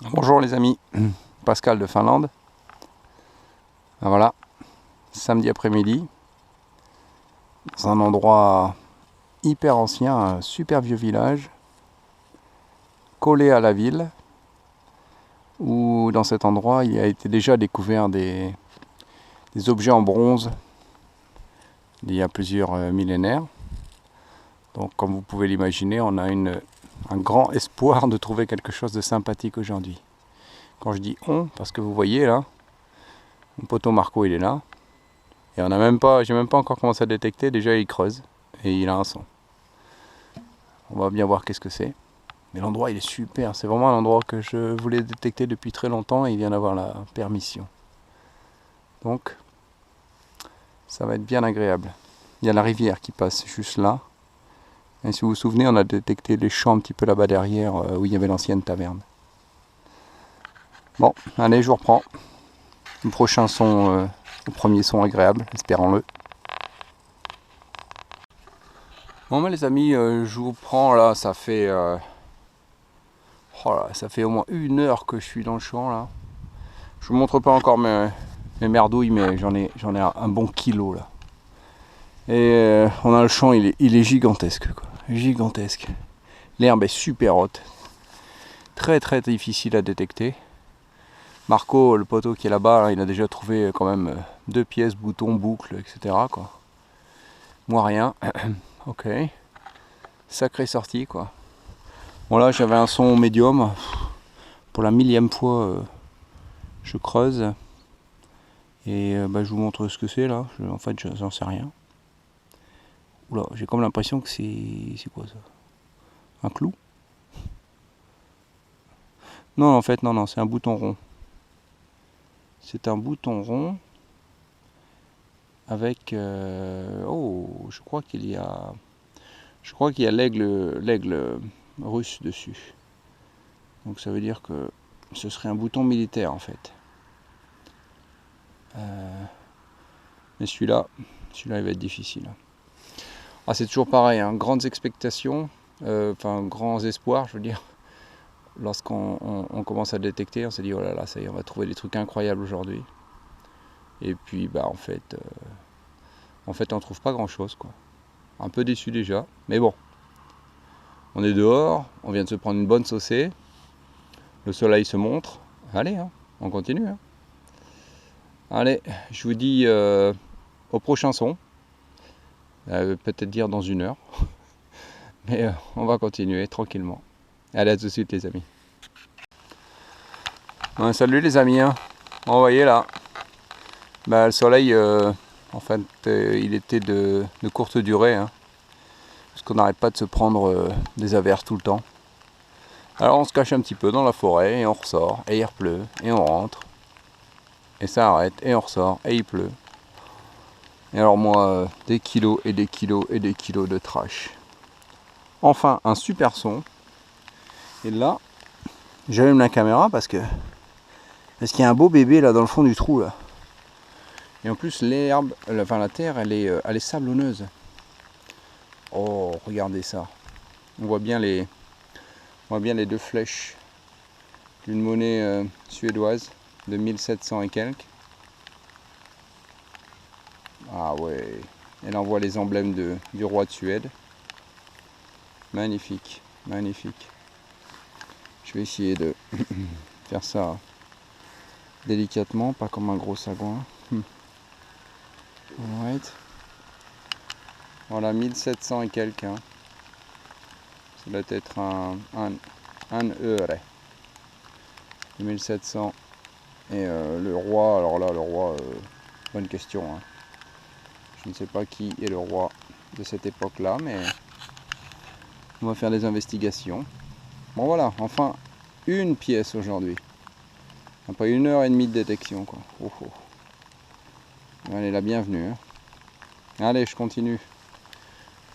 Bonjour les amis, Pascal de Finlande. Ben voilà, samedi après-midi, dans un endroit hyper ancien, un super vieux village, collé à la ville, où dans cet endroit il a été déjà découvert des objets en bronze il y a plusieurs millénaires. Donc comme vous pouvez l'imaginer, on a un grand espoir de trouver quelque chose de sympathique aujourd'hui. Quand je dis on, parce que vous voyez là, mon poteau Marco il est là, et j'ai même pas encore commencé à détecter, déjà il creuse, et il a un son. On va bien voir qu'est-ce que c'est. Mais l'endroit il est super, c'est vraiment un endroit que je voulais détecter depuis très longtemps et il vient d'avoir la permission. Donc ça va être bien agréable. Il y a la rivière qui passe juste là. Et si vous vous souvenez, on a détecté les champs un petit peu là-bas derrière où il y avait l'ancienne taverne. Bon, allez, je vous reprends. Le prochain son, le premier son agréable, espérons-le. Bon, les amis, je vous prends là, ça fait au moins 1 heure que je suis dans le champ là. Je vous montre pas encore mes merdouilles, mais j'en ai un bon kilo là. Et on a le champ, il est gigantesque quoi. Gigantesque. L'herbe est super haute. Très très difficile à détecter. Marco, le poteau qui est là-bas, là, il a déjà trouvé quand même 2 pièces, boutons, boucles, etc. quoi. Moi rien. Ok. Sacrée sortie quoi. Bon là j'avais un son médium. Pour la 1000e fois je creuse. Et je vous montre ce que c'est là. En fait j'en sais rien. Oula, j'ai comme l'impression que c'est quoi ça? Un clou? Non en fait non, c'est un bouton rond. C'est un bouton rond avec je crois qu'il y a l'aigle russe dessus. Donc ça veut dire que ce serait un bouton militaire en fait. Mais celui-là il va être difficile. Ah, c'est toujours pareil, hein, grandes expectations, grands espoirs, je veux dire. Lorsqu'on commence à détecter, on s'est dit oh là là, ça y est, on va trouver des trucs incroyables aujourd'hui. Et puis en fait on trouve pas grand chose quoi. Un peu déçu déjà, mais bon. On est dehors, on vient de se prendre une bonne saucée, le soleil se montre. Allez, hein, on continue. Hein. Allez, je vous dis au prochain son. Peut-être dire dans 1 heure. Mais on va continuer tranquillement. Allez, à tout de suite les amis. Salut les amis. Hein. Vous voyez là. Le soleil, il était de courte durée. Hein, parce qu'on n'arrête pas de se prendre des averses tout le temps. Alors on se cache un petit peu dans la forêt et on ressort. Et il pleut. Et on rentre. Et ça arrête. Et on ressort. Et il pleut. Et alors moi, des kilos et des kilos et des kilos de trash. Enfin, un super son. Et là, j'allume la caméra parce qu'il y a un beau bébé là dans le fond du trou là. Et en plus l'herbe, la terre, elle est sablonneuse. Oh, regardez ça. On voit bien les 2 flèches d'une monnaie suédoise de 1700 et quelques. Ah ouais. Et là on voit les emblèmes du roi de Suède. Magnifique, magnifique. Je vais essayer de faire ça délicatement, pas comme un gros sagouin. Right. Voilà, 1700 et quelques. Hein. Ça doit être un euro. 1700. Et le roi, alors là, le roi, bonne question. Hein. Je ne sais pas qui est le roi de cette époque-là, mais on va faire des investigations. Bon voilà, enfin, une pièce aujourd'hui. Après 1h30 de détection, quoi. Oh, oh. Allez, la bienvenue. Hein. Allez, je continue.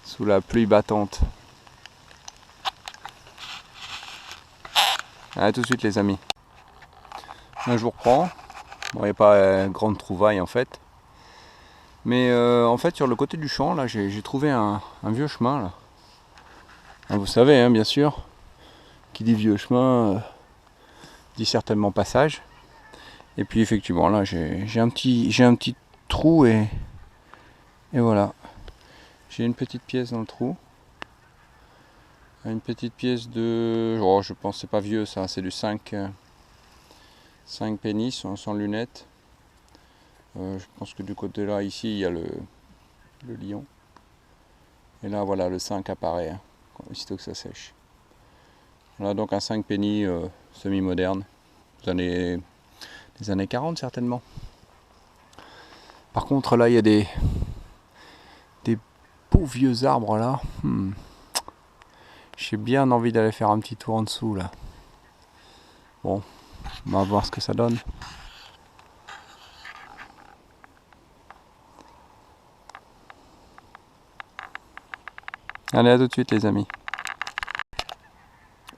Sous la pluie battante. Allez, tout de suite les amis. Là, je vous reprends. Bon, il n'y a pas grande trouvaille en fait. Mais en fait, sur le côté du champ, là, j'ai trouvé un vieux chemin. Là. Ah, vous savez, hein, bien sûr, qui dit vieux chemin, dit certainement passage. Et puis effectivement là j'ai un petit trou et voilà. J'ai une petite pièce dans le trou. Une petite pièce de... Oh, je pense que c'est pas vieux ça, c'est du 5 pennies sans lunettes. Je pense que du côté là, ici, il y a le lion. Et là, voilà, le 5 apparaît, hein, aussitôt que ça sèche. Voilà donc un 5 penny semi-moderne, des années 40 certainement. Par contre, là, il y a des beaux vieux arbres là. J'ai bien envie d'aller faire un petit tour en dessous là. Bon, on va voir ce que ça donne. Allez, à tout de suite les amis.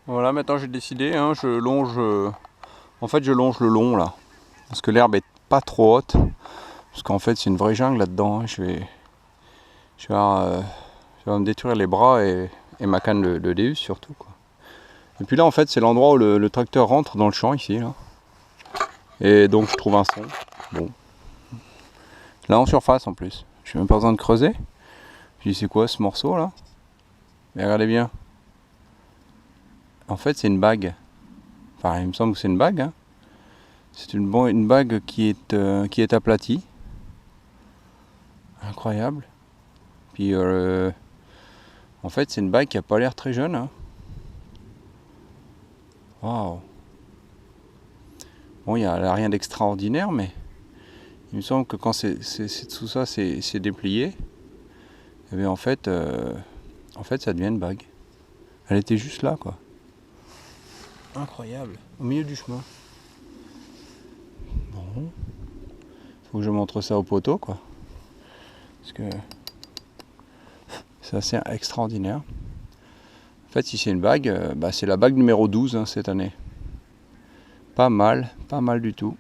Voilà, maintenant j'ai décidé, hein, je longe le long là. Parce que l'herbe est pas trop haute. Parce qu'en fait c'est une vraie jungle là-dedans. Hein. Je vais me détruire les bras et ma canne de Deus surtout, quoi. Et puis là en fait c'est l'endroit où le tracteur rentre dans le champ ici là. Et donc je trouve un son. Bon. Là en surface en plus. Je n'ai même pas besoin de creuser. Je dis c'est quoi ce morceau là? Mais regardez bien. En fait c'est une bague. Enfin il me semble que c'est une bague. Hein. C'est une bague qui est aplatie. Incroyable. Puis en fait c'est une bague qui a pas l'air très jeune. Hein. Waouh. Bon, il n'y a rien d'extraordinaire, mais il me semble que quand tout ça c'est déplié, et bien en fait ça devient une bague. Elle était juste là, quoi. Incroyable, au milieu du chemin. Bon, faut que je montre ça au poteau, quoi. Parce que c'est assez extraordinaire. En fait, si c'est une bague, c'est la bague numéro 12 hein, cette année. Pas mal du tout.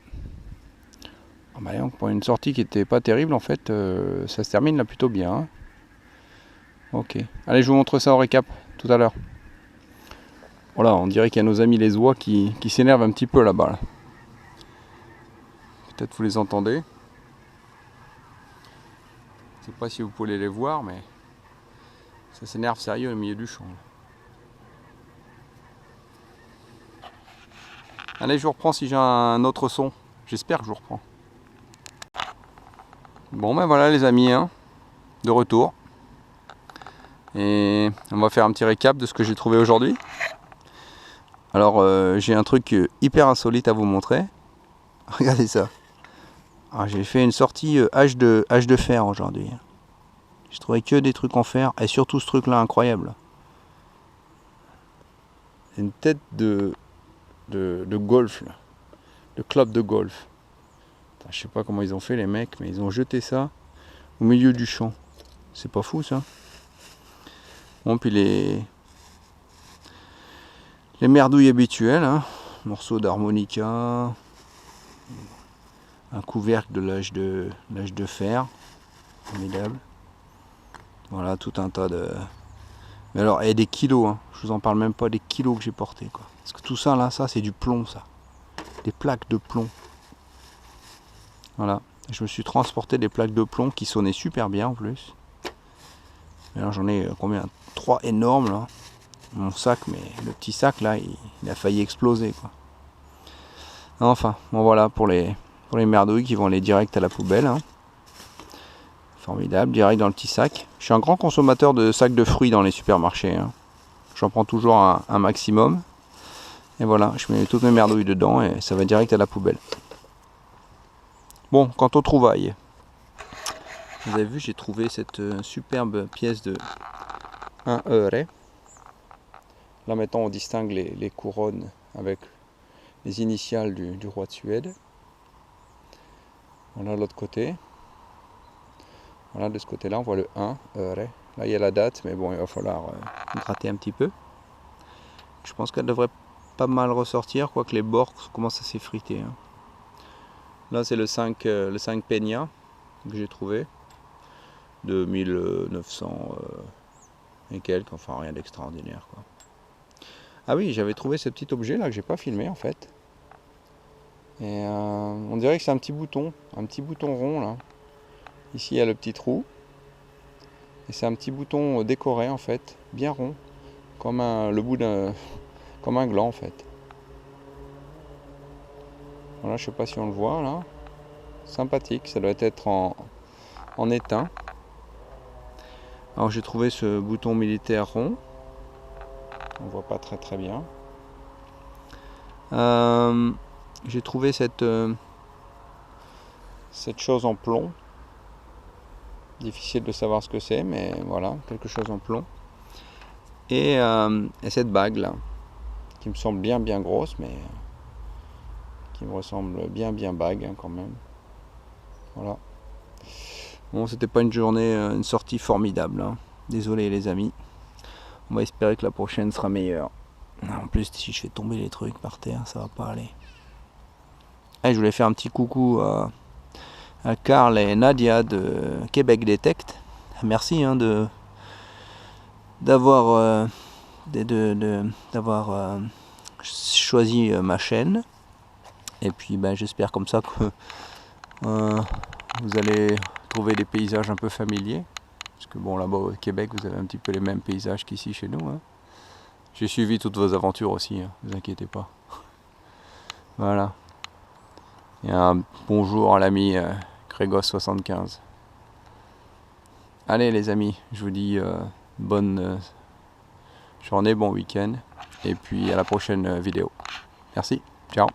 Donc pour une sortie qui était pas terrible, en fait, ça se termine là plutôt bien. Hein. Ok. Allez, je vous montre ça au récap tout à l'heure. Voilà, on dirait qu'il y a nos amis les oies qui s'énervent un petit peu là-bas. Là. Peut-être vous les entendez. Je sais pas si vous pouvez les voir, mais ça s'énerve sérieux au milieu du champ. Là. Allez, je vous reprends si j'ai un autre son. J'espère que je vous reprends. Bon, ben voilà les amis, hein, de retour. Et on va faire un petit récap de ce que j'ai trouvé aujourd'hui. Alors, j'ai un truc hyper insolite à vous montrer. Regardez ça. Alors, j'ai fait une sortie hache de fer aujourd'hui. J'ai trouvé que des trucs en fer. Et surtout ce truc là incroyable. C'est une tête de golf. Là. De club de golf. Putain, je sais pas comment ils ont fait les mecs. Mais ils ont jeté ça au milieu du champ. C'est pas fou ça. Bon puis les merdouilles habituelles. Hein. Morceau d'harmonica. Un couvercle de l'âge de fer. Formidable. Voilà, tout un tas de... Mais alors, et des kilos, hein. Je vous en parle même pas des kilos que j'ai portés, quoi. Parce que tout ça, là, ça, c'est du plomb, ça. Des plaques de plomb. Voilà. Je me suis transporté des plaques de plomb qui sonnaient super bien, en plus. Et alors, j'en ai combien? 3 énormes, là. Mon sac, mais le petit sac, là, il a failli exploser, quoi. Enfin, bon, voilà, pour les merdouilles qui vont aller direct à la poubelle, hein. Formidable, direct dans le petit sac. Je suis un grand consommateur de sacs de fruits dans les supermarchés. Hein. J'en prends toujours un maximum. Et voilà, je mets toutes mes merdouilles dedans et ça va direct à la poubelle. Bon, quant aux trouvailles. Vous avez vu, j'ai trouvé cette superbe pièce de 1 euro. Là maintenant on distingue les couronnes avec les initiales du roi de Suède. Voilà de l'autre côté. Voilà, de ce côté-là, on voit le 1 euro. Là, il y a la date, mais bon, il va falloir gratter un petit peu. Je pense qu'elle devrait pas mal ressortir, quoique les bords commencent à s'effriter. Hein. Là, c'est le 5 Peña que j'ai trouvé, de 1900 et quelques, enfin rien d'extraordinaire. Quoi. Ah oui, j'avais trouvé ce petit objet là que j'ai pas filmé en fait. Et on dirait que c'est un petit bouton rond là. Ici il y a le petit trou. Et c'est un petit bouton décoré en fait, bien rond, comme le bout comme un gland en fait. Voilà, je sais pas si on le voit là. Sympathique, ça doit être en étain. Alors j'ai trouvé ce bouton militaire rond. On voit pas très bien. J'ai trouvé cette chose en plomb. Difficile de savoir ce que c'est, mais voilà, quelque chose en plomb. Et cette bague là, qui me semble bien grosse, mais qui me ressemble bien bague hein, quand même. Voilà. Bon, c'était pas une journée, une sortie formidable. Hein. Désolé les amis. On va espérer que la prochaine sera meilleure. En plus, si je fais tomber les trucs par terre, ça va pas aller. Et je voulais faire un petit coucou à Carl et Nadia de Québec Detect. Merci hein, d'avoir choisi ma chaîne. Et puis j'espère comme ça que vous allez trouver des paysages un peu familiers. Parce que bon, là-bas au Québec, vous avez un petit peu les mêmes paysages qu'ici chez nous. Hein. J'ai suivi toutes vos aventures aussi, hein, ne vous inquiétez pas. Voilà. Et un bonjour à l'ami Grégos75. Allez les amis, je vous dis bonne journée, bon week-end. Et puis à la prochaine vidéo. Merci, ciao.